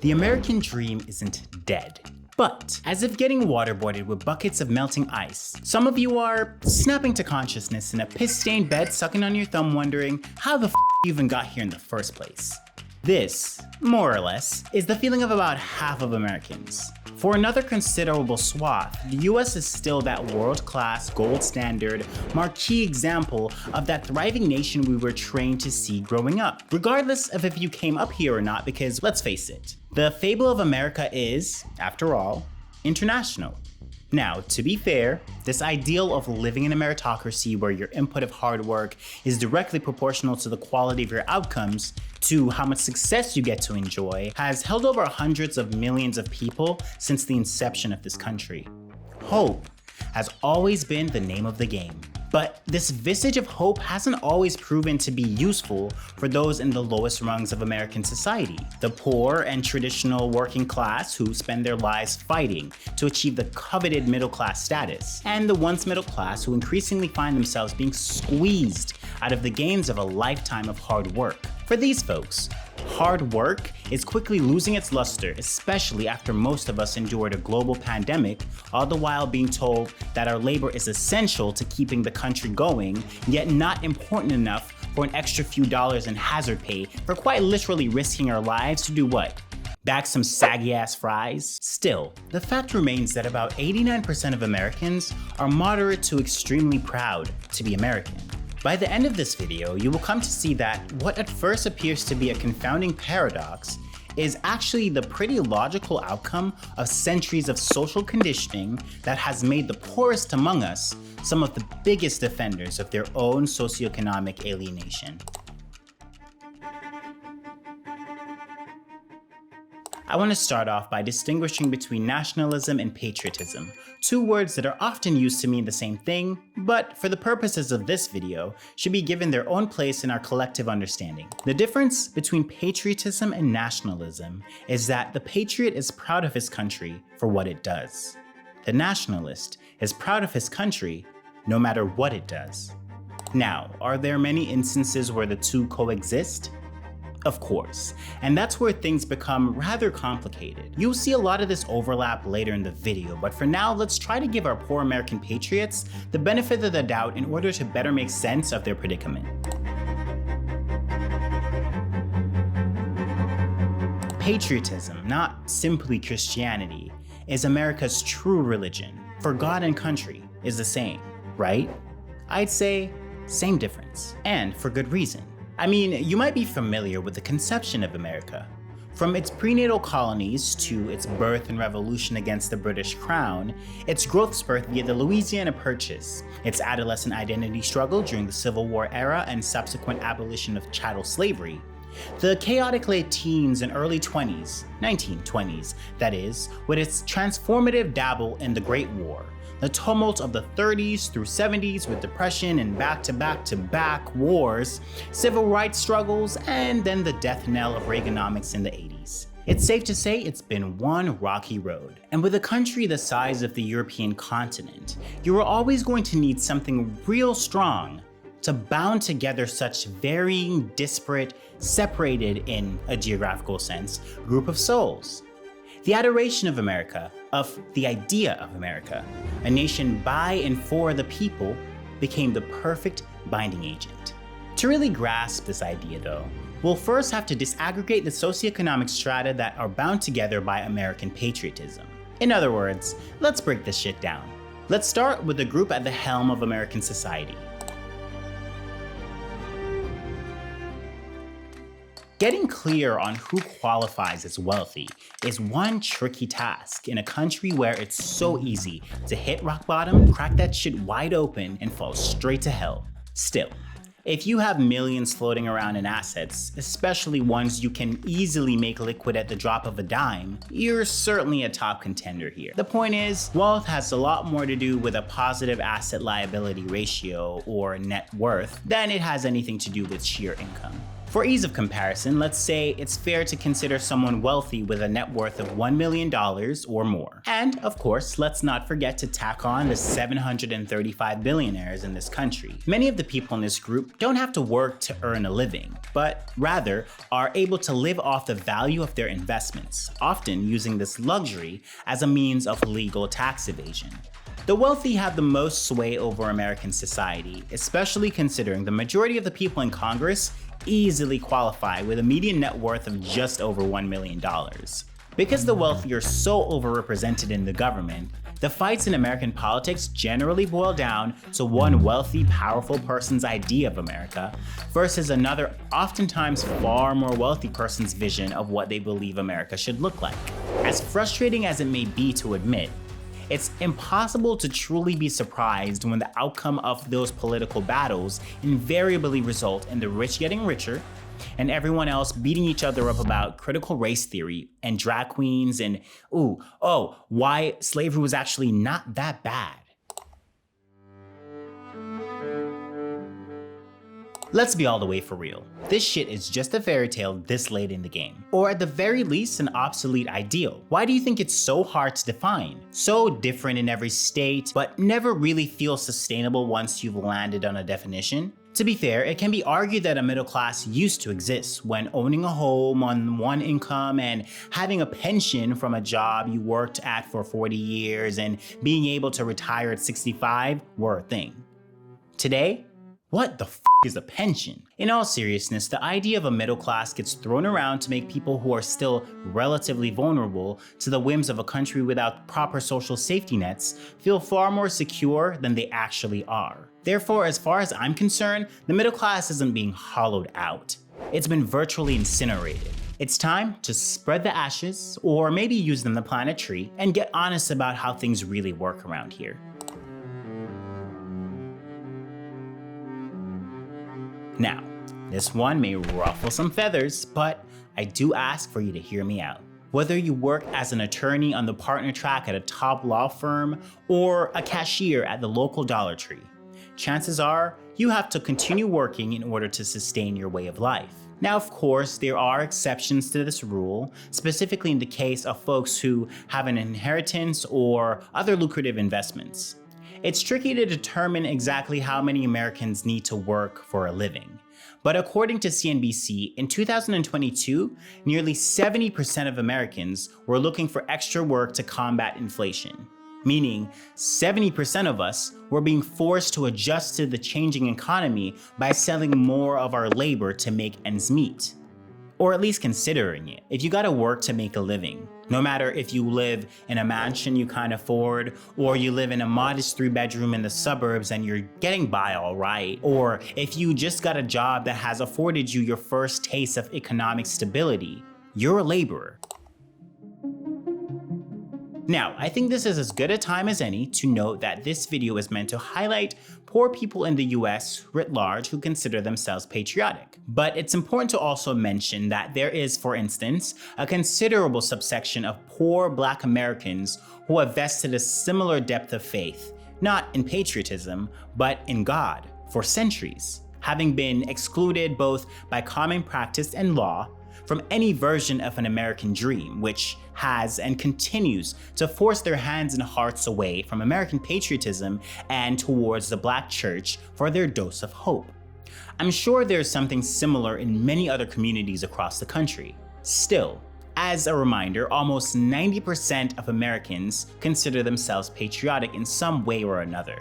The American dream isn't dead. But, as if getting waterboarded with buckets of melting ice, some of you are snapping to consciousness in a piss-stained bed sucking on your thumb wondering how the you even got here in the first place. This, more or less, is the feeling of about half of Americans. For another considerable swath, the US is still that world-class, gold standard, marquee example of that thriving nation we were trained to see growing up, regardless of if you came up here or not, because let's face it, the fable of America is, after all, international. Now, to be fair, this ideal of living in a meritocracy where your input of hard work is directly proportional to the quality of your outcomes, to how much success you get to enjoy, has held over hundreds of millions of people since the inception of this country. Hope has always been the name of the game. But this vestige of hope hasn't always proven to be useful for those in the lowest rungs of American society. The poor and traditional working class who spend their lives fighting to achieve the coveted middle class status, and the once middle class who increasingly find themselves being squeezed out of the gains of a lifetime of hard work. For these folks, hard work is quickly losing its luster, especially after most of us endured a global pandemic, all the while being told that our labor is essential to keeping the country going, yet not important enough for an extra few dollars in hazard pay for quite literally risking our lives to do what? Bag some saggy ass fries? Still, the fact remains that about 89% of Americans are moderate to extremely proud to be American. By the end of this video, you will come to see that what at first appears to be a confounding paradox is actually the pretty logical outcome of centuries of social conditioning that has made the poorest among us some of the biggest defenders of their own socioeconomic alienation. I want to start off by distinguishing between nationalism and patriotism, two words that are often used to mean the same thing, but for the purposes of this video, should be given their own place in our collective understanding. The difference between patriotism and nationalism is that the patriot is proud of his country for what it does. The nationalist is proud of his country no matter what it does. Now, are there many instances where the two coexist? Of course, and that's where things become rather complicated. You'll see a lot of this overlap later in the video, but for now, let's try to give our poor American patriots the benefit of the doubt in order to better make sense of their predicament. Patriotism, not simply Christianity, is America's true religion. For God and country is the same, right? I'd say same difference, and for good reason. I mean, you might be familiar with the conception of America. From its prenatal colonies to its birth and revolution against the British Crown, its growth spurt via the Louisiana Purchase, its adolescent identity struggle during the Civil War era and subsequent abolition of chattel slavery, the chaotic late teens and early 1920s, that is, with its transformative dabble in the Great War, the tumult of the 30s through 70s with depression and back-to-back wars, civil rights struggles, and then the death knell of Reaganomics in the 80s. It's safe to say it's been one rocky road. And with a country the size of the European continent, you are always going to need something real strong to bound together such varying, disparate, separated in a geographical sense, group of souls. The adoration of America, of the idea of America, a nation by and for the people, became the perfect binding agent. To really grasp this idea though, we'll first have to disaggregate the socioeconomic strata that are bound together by American patriotism. In other words, let's break this shit down. Let's start with the group at the helm of American society. Getting clear on who qualifies as wealthy is one tricky task in a country where it's so easy to hit rock bottom, crack that shit wide open, and fall straight to hell. Still, if you have millions floating around in assets, especially ones you can easily make liquid at the drop of a dime, you're certainly a top contender here. The point is, wealth has a lot more to do with a positive asset liability ratio or net worth than it has anything to do with sheer income. For ease of comparison, let's say it's fair to consider someone wealthy with a net worth of $1 million or more. And of course, let's not forget to tack on the 735 billionaires in this country. Many of the people in this group don't have to work to earn a living, but rather are able to live off the value of their investments, often using this luxury as a means of legal tax evasion. The wealthy have the most sway over American society, especially considering the majority of the people in Congress easily qualify with a median net worth of just over $1 million. Because the wealthy are so overrepresented in the government, the fights in American politics generally boil down to one wealthy, powerful person's idea of America versus another, oftentimes far more wealthy person's vision of what they believe America should look like. As frustrating as it may be to admit, it's impossible to truly be surprised when the outcome of those political battles invariably result in the rich getting richer and everyone else beating each other up about critical race theory and drag queens and, why slavery was actually not that bad. Let's be all the way for real. This shit is just a fairy tale this late in the game. Or at the very least, an obsolete ideal. Why do you think it's so hard to define? So different in every state, but never really feels sustainable once you've landed on a definition? To be fair, it can be argued that a middle class used to exist when owning a home on one income and having a pension from a job you worked at for 40 years and being able to retire at 65 were a thing. Today, what the f is a pension? In all seriousness, the idea of a middle class gets thrown around to make people who are still relatively vulnerable to the whims of a country without proper social safety nets feel far more secure than they actually are. Therefore, as far as I'm concerned, the middle class isn't being hollowed out. It's been virtually incinerated. It's time to spread the ashes, or maybe use them to plant a tree, and get honest about how things really work around here. Now, this one may ruffle some feathers, but I do ask for you to hear me out. Whether you work as an attorney on the partner track at a top law firm or a cashier at the local Dollar Tree, chances are you have to continue working in order to sustain your way of life. Now, of course, there are exceptions to this rule, specifically in the case of folks who have an inheritance or other lucrative investments. It's tricky to determine exactly how many Americans need to work for a living. But according to CNBC, in 2022, nearly 70% of Americans were looking for extra work to combat inflation. Meaning, 70% of us were being forced to adjust to the changing economy by selling more of our labor to make ends meet. Or at least considering it. If you gotta work to make a living, no matter if you live in a mansion you can't afford, or you live in a modest 3-bedroom in the suburbs and you're getting by all right, or if you just got a job that has afforded you your first taste of economic stability, you're a laborer. Now, I think this is as good a time as any to note that this video is meant to highlight poor people in the US writ large who consider themselves patriotic. But it's important to also mention that there is, for instance, a considerable subsection of poor Black Americans who have vested a similar depth of faith, not in patriotism, but in God, for centuries, having been excluded both by common practice and law from any version of an American dream, which has and continues to force their hands and hearts away from American patriotism and towards the Black church for their dose of hope. I'm sure there's something similar in many other communities across the country. Still, as a reminder, almost 90% of Americans consider themselves patriotic in some way or another.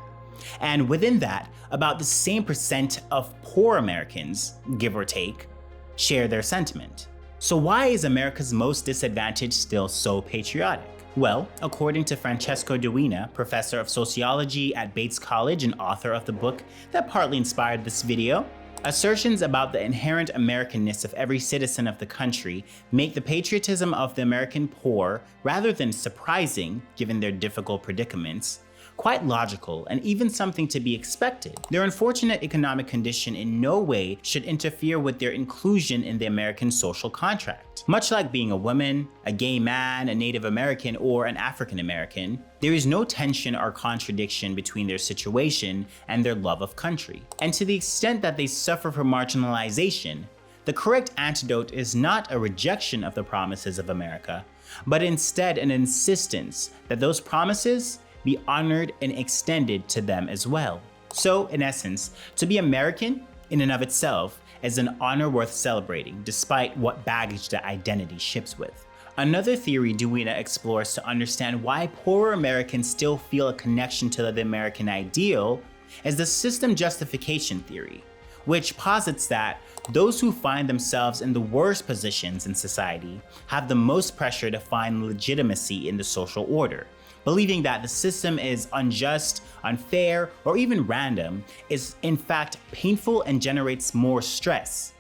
And within that, about the same percent of poor Americans, give or take, share their sentiment. So why is America's most disadvantaged still so patriotic? Well, according to Francesco Duina, professor of sociology at Bates College and author of the book that partly inspired this video, assertions about the inherent Americanness of every citizen of the country make the patriotism of the American poor, rather than surprising given their difficult predicaments, quite logical and even something to be expected. Their unfortunate economic condition in no way should interfere with their inclusion in the American social contract. Much like being a woman, a gay man, a Native American, or an African American, there is no tension or contradiction between their situation and their love of country. And to the extent that they suffer from marginalization, The correct antidote is not a rejection of the promises of America, but instead an insistence that those promises be honored and extended to them as well. So, in essence, to be American in and of itself is an honor worth celebrating, despite what baggage that identity ships with. Another theory Duina explores to understand why poorer Americans still feel a connection to the American ideal is the system justification theory, which posits that those who find themselves in the worst positions in society have the most pressure to find legitimacy in the social order. Believing that the system is unjust, unfair, or even random is in fact painful and generates more stress.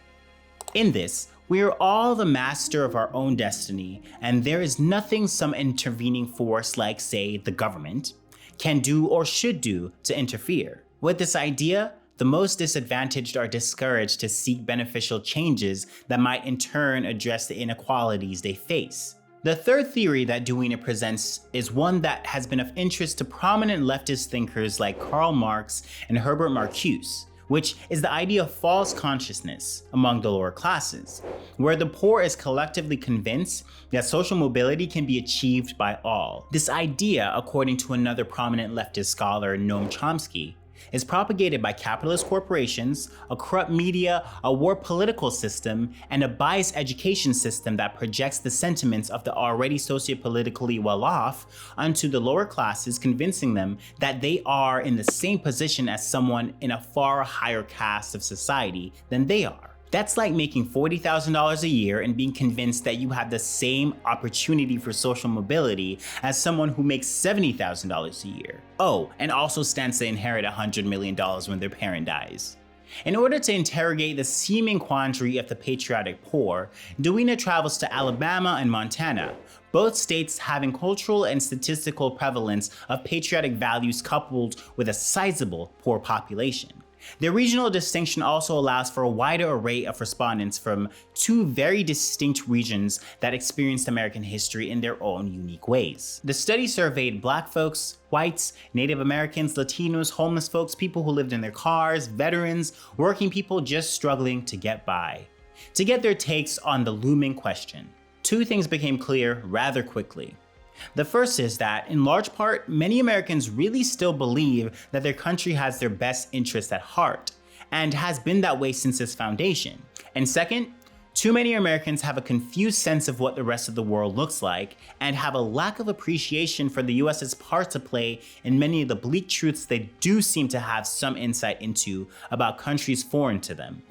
In this, we are all the master of our own destiny, and there is nothing some intervening force like, say, the government, can do or should do to interfere. With this idea, the most disadvantaged are discouraged to seek beneficial changes that might in turn address the inequalities they face. The third theory that Duina presents is one that has been of interest to prominent leftist thinkers like Karl Marx and Herbert Marcuse, which is the idea of false consciousness among the lower classes, where the poor is collectively convinced that social mobility can be achieved by all. This idea, according to another prominent leftist scholar, Noam Chomsky, is propagated by capitalist corporations, a corrupt media, a war political system, and a biased education system that projects the sentiments of the already sociopolitically well-off onto the lower classes, convincing them that they are in the same position as someone in a far higher caste of society than they are. That's like making $40,000 a year and being convinced that you have the same opportunity for social mobility as someone who makes $70,000 a year. Oh, and also stands to inherit $100 million when their parent dies. In order to interrogate the seeming quandary of the patriotic poor, Duina travels to Alabama and Montana, both states having cultural and statistical prevalence of patriotic values coupled with a sizable poor population. The regional distinction also allows for a wider array of respondents from two very distinct regions that experienced American history in their own unique ways. The study surveyed Black folks, whites, Native Americans, Latinos, homeless folks, people who lived in their cars, veterans, working people just struggling to get by, to get their takes on the looming question. Two things became clear rather quickly. The first is that, in large part, many Americans really still believe that their country has their best interests at heart, and has been that way since its foundation. And second, too many Americans have a confused sense of what the rest of the world looks like, and have a lack of appreciation for the US's part to play in many of the bleak truths they do seem to have some insight into about countries foreign to them.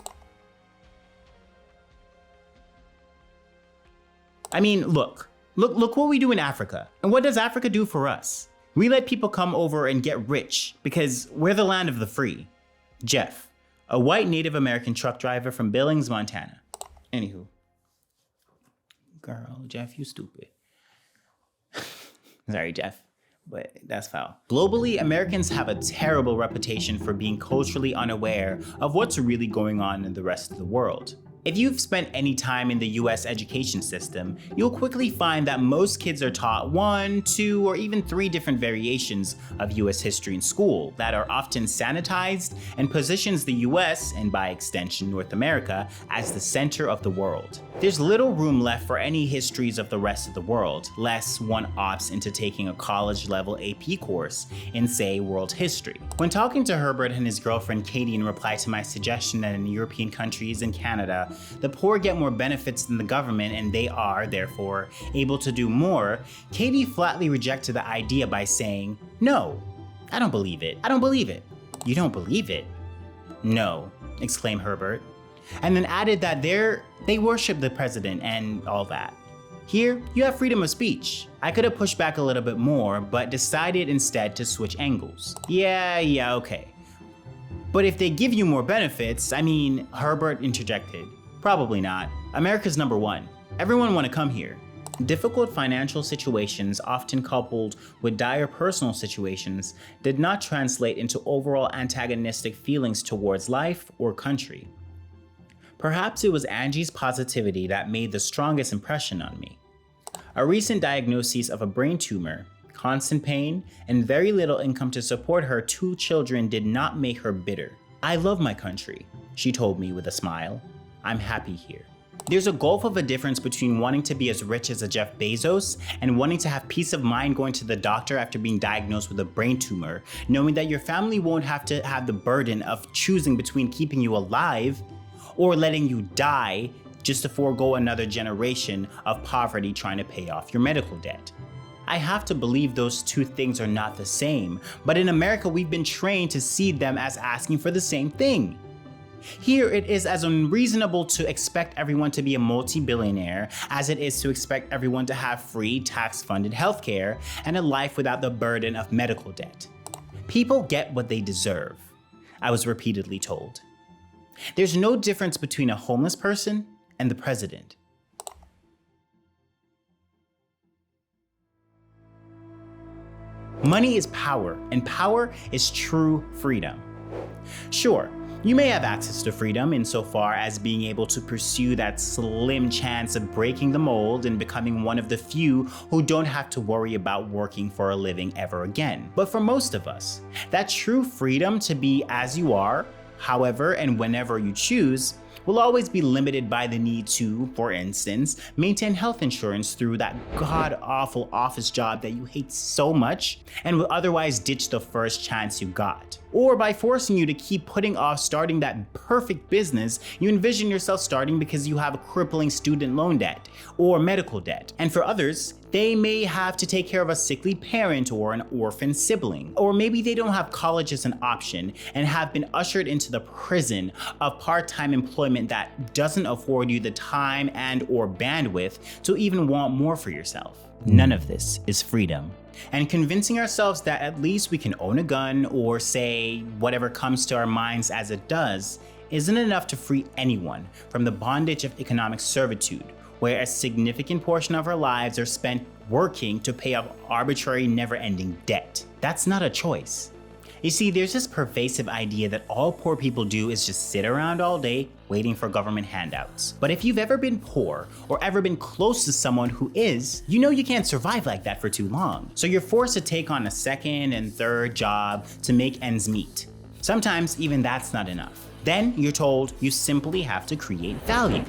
I mean, look what we do in Africa. And what does Africa do for us? We let people come over and get rich because we're the land of the free. Jeff, a white Native American truck driver from Billings, Montana. Anywho. Girl, Jeff, you stupid. Sorry, Jeff, but that's foul. Globally, Americans have a terrible reputation for being culturally unaware of what's really going on in the rest of the world. If you've spent any time in the US education system, you'll quickly find that most kids are taught 1, 2, or even 3 different variations of US history in school that are often sanitized and positions the US, and by extension North America, as the center of the world. There's little room left for any histories of the rest of the world, lest one opts into taking a college-level AP course in, say, world history. When talking to Herbert and his girlfriend Katie in reply to my suggestion that in European countries and Canada, the poor get more benefits than the government and they are, therefore, able to do more, Katie flatly rejected the idea by saying, "No, I don't believe it. I don't believe it." "You don't believe it?" "No," exclaimed Herbert, and then added that they worship the president and all that. Here, you have freedom of speech. I could have pushed back a little bit more, but decided instead to switch angles. Yeah, okay. But if they give you more benefits, I mean, Herbert interjected. Probably not. America's number one. Everyone want to come here. Difficult financial situations, often coupled with dire personal situations, did not translate into overall antagonistic feelings towards life or country. Perhaps it was Angie's positivity that made the strongest impression on me. A recent diagnosis of a brain tumor, constant pain, and very little income to support her 2 children did not make her bitter. "I love my country," she told me with a smile. I'm happy here. There's a gulf of a difference between wanting to be as rich as a Jeff Bezos and wanting to have peace of mind going to the doctor after being diagnosed with a brain tumor, knowing that your family won't have to have the burden of choosing between keeping you alive or letting you die just to forego another generation of poverty trying to pay off your medical debt. I have to believe those two things are not the same, but in America we've been trained to see them as asking for the same thing. Here it is as unreasonable to expect everyone to be a multi-billionaire as it is to expect everyone to have free, tax-funded healthcare and a life without the burden of medical debt. People get what they deserve, I was repeatedly told. There's no difference between a homeless person and the president. Money is power, and power is true freedom. Sure, you may have access to freedom insofar as being able to pursue that slim chance of breaking the mold and becoming one of the few who don't have to worry about working for a living ever again. But for most of us, that true freedom to be as you are, however and whenever you choose, will always be limited by the need to, for instance, maintain health insurance through that god-awful office job that you hate so much and will otherwise ditch the first chance you got. Or by forcing you to keep putting off starting that perfect business you envision yourself starting because you have a crippling student loan debt or medical debt. And for others, they may have to take care of a sickly parent or an orphan sibling. Or maybe they don't have college as an option and have been ushered into the prison of part-time employment that doesn't afford you the time and or bandwidth to even want more for yourself. None of this is freedom. And convincing ourselves that at least we can own a gun or say whatever comes to our minds as it does isn't enough to free anyone from the bondage of economic servitude, where a significant portion of our lives are spent working to pay off arbitrary, never-ending debt. That's not a choice. You see, there's this pervasive idea that all poor people do is just sit around all day waiting for government handouts. But if you've ever been poor or ever been close to someone who is, you know you can't survive like that for too long. So you're forced to take on a second and third job to make ends meet. Sometimes even that's not enough. Then you're told you simply have to create value.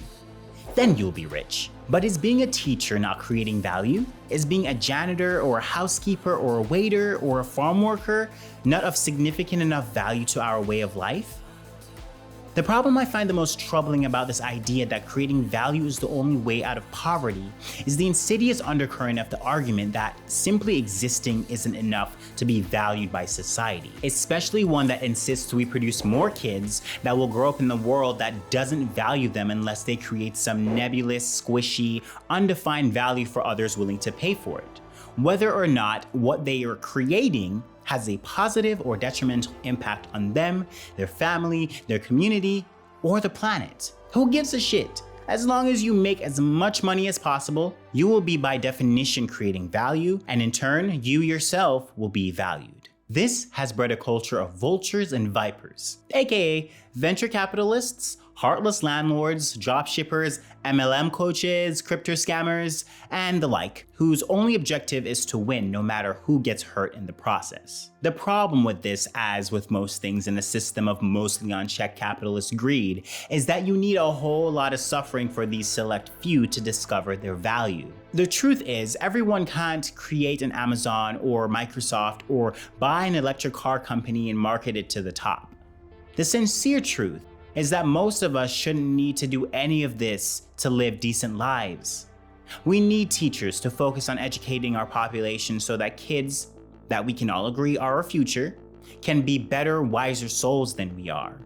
Then you'll be rich. But is being a teacher not creating value? Is being a janitor or a housekeeper or a waiter or a farm worker not of significant enough value to our way of life? The problem I find the most troubling about this idea that creating value is the only way out of poverty is the insidious undercurrent of the argument that simply existing isn't enough to be valued by society, especially one that insists we produce more kids that will grow up in the world that doesn't value them unless they create some nebulous, squishy, undefined value for others willing to pay for it, whether or not what they are creating has a positive or detrimental impact on them, their family, their community, or the planet. Who gives a shit? As long as you make as much money as possible, you will be by definition creating value, and in turn, you yourself will be valued. This has bred a culture of vultures and vipers, aka venture capitalists, heartless landlords, drop shippers, MLM coaches, crypto scammers, and the like, whose only objective is to win no matter who gets hurt in the process. The problem with this, as with most things in a system of mostly unchecked capitalist greed, is that you need a whole lot of suffering for these select few to discover their value. The truth is, everyone can't create an Amazon or Microsoft or buy an electric car company and market it to the top. The sincere truth is that most of us shouldn't need to do any of this to live decent lives. We need teachers to focus on educating our population so that kids, that we can all agree are our future, can be better, wiser souls than we are.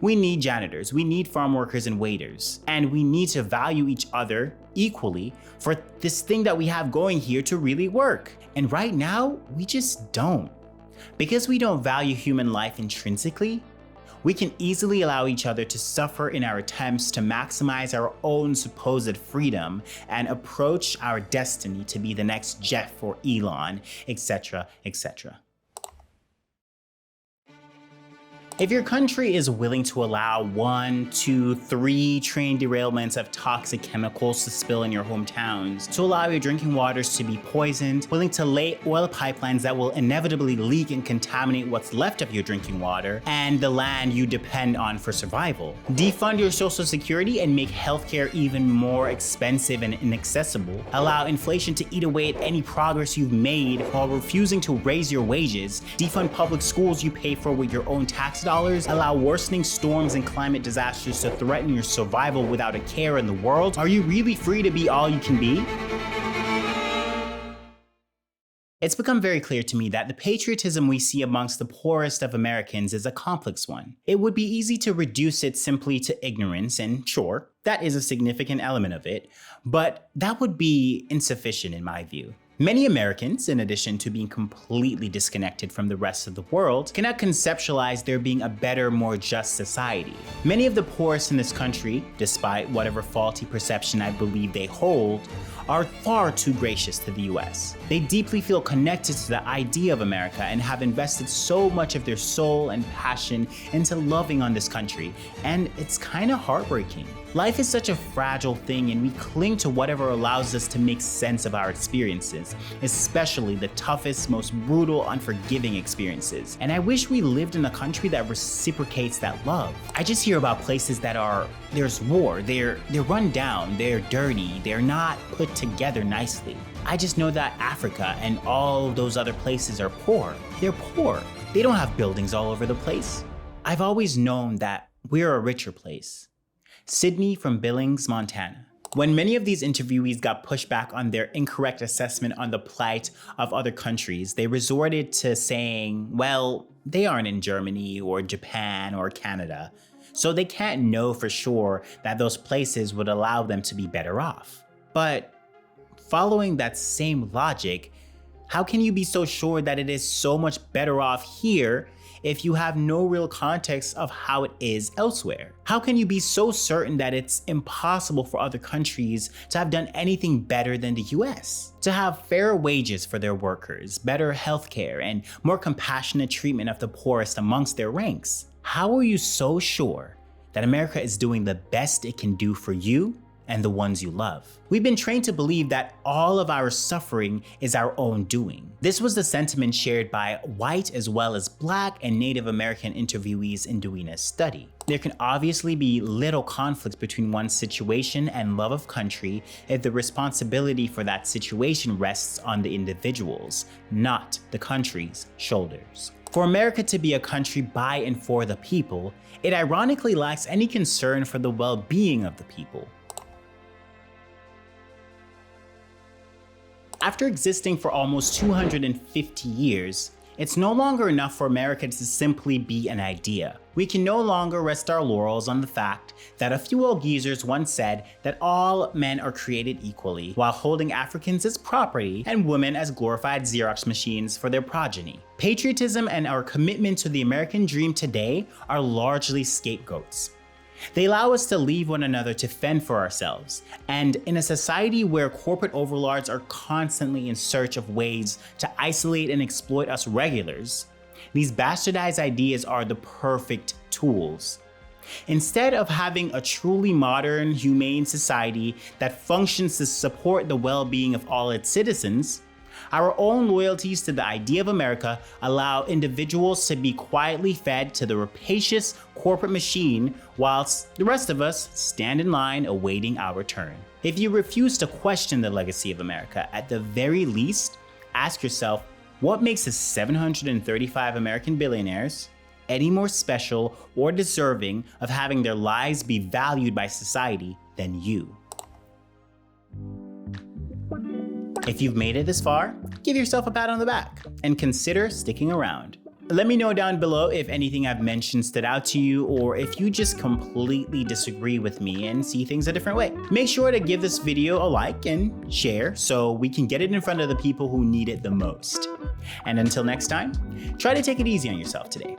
We need janitors, we need farm workers and waiters, and we need to value each other equally for this thing that we have going here to really work. And right now, we just don't. Because we don't value human life intrinsically, we can easily allow each other to suffer in our attempts to maximize our own supposed freedom and approach our destiny to be the next Jeff or Elon, etc., etc. If your country is willing to allow 1, 2, 3 train derailments of toxic chemicals to spill in your hometowns, to allow your drinking waters to be poisoned, willing to lay oil pipelines that will inevitably leak and contaminate what's left of your drinking water and the land you depend on for survival, defund your social security and make healthcare even more expensive and inaccessible, allow inflation to eat away at any progress you've made while refusing to raise your wages, defund public schools you pay for with your own tax dollars, allow worsening storms and climate disasters to threaten your survival without a care in the world, are you really free to be all you can be? It's become very clear to me that the patriotism we see amongst the poorest of Americans is a complex one. It would be easy to reduce it simply to ignorance, and sure, that is a significant element of it, but that would be insufficient in my view. Many Americans, in addition to being completely disconnected from the rest of the world, cannot conceptualize there being a better, more just society. Many of the poorest in this country, despite whatever faulty perception I believe they hold, are far too gracious to the US. They deeply feel connected to the idea of America and have invested so much of their soul and passion into loving on this country, and it's kind of heartbreaking. Life is such a fragile thing, and we cling to whatever allows us to make sense of our experiences, especially the toughest, most brutal, unforgiving experiences. And I wish we lived in a country that reciprocates that love. I just hear about places that there's war, they're run down, they're dirty, they're not put together nicely. I just know that Africa and all those other places are poor. They're poor. They don't have buildings all over the place. I've always known that we're a richer place. Sydney from Billings, Montana. When many of these interviewees got pushed back on their incorrect assessment on the plight of other countries, they resorted to saying, well, they aren't in Germany or Japan or Canada, so they can't know for sure that those places would allow them to be better off. But following that same logic, how can you be so sure that it is so much better off here if you have no real context of how it is elsewhere? How can you be so certain that it's impossible for other countries to have done anything better than the US? To have fairer wages for their workers, better healthcare, and more compassionate treatment of the poorest amongst their ranks? How are you so sure that America is doing the best it can do for you and the ones you love? We've been trained to believe that all of our suffering is our own doing. This was the sentiment shared by white as well as Black and Native American interviewees in doing a study. There can obviously be little conflict between one's situation and love of country if the responsibility for that situation rests on the individual's, not the country's, shoulders. For America to be a country by and for the people, it ironically lacks any concern for the well-being of the people. After existing for almost 250 years, it's no longer enough for America to simply be an idea. We can no longer rest our laurels on the fact that a few old geezers once said that all men are created equally, while holding Africans as property and women as glorified Xerox machines for their progeny. Patriotism and our commitment to the American dream today are largely scapegoats. They allow us to leave one another to fend for ourselves, and in a society where corporate overlords are constantly in search of ways to isolate and exploit us regulars, these bastardized ideas are the perfect tools. Instead of having a truly modern, humane society that functions to support the well-being of all its citizens, our own loyalties to the idea of America allow individuals to be quietly fed to the rapacious corporate machine whilst the rest of us stand in line awaiting our turn. If you refuse to question the legacy of America, at the very least, ask yourself, what makes the 735 American billionaires any more special or deserving of having their lives be valued by society than you? If you've made it this far, give yourself a pat on the back and consider sticking around. Let me know down below if anything I've mentioned stood out to you, or if you just completely disagree with me and see things a different way. Make sure to give this video a like and share so we can get it in front of the people who need it the most. And until next time, try to take it easy on yourself today.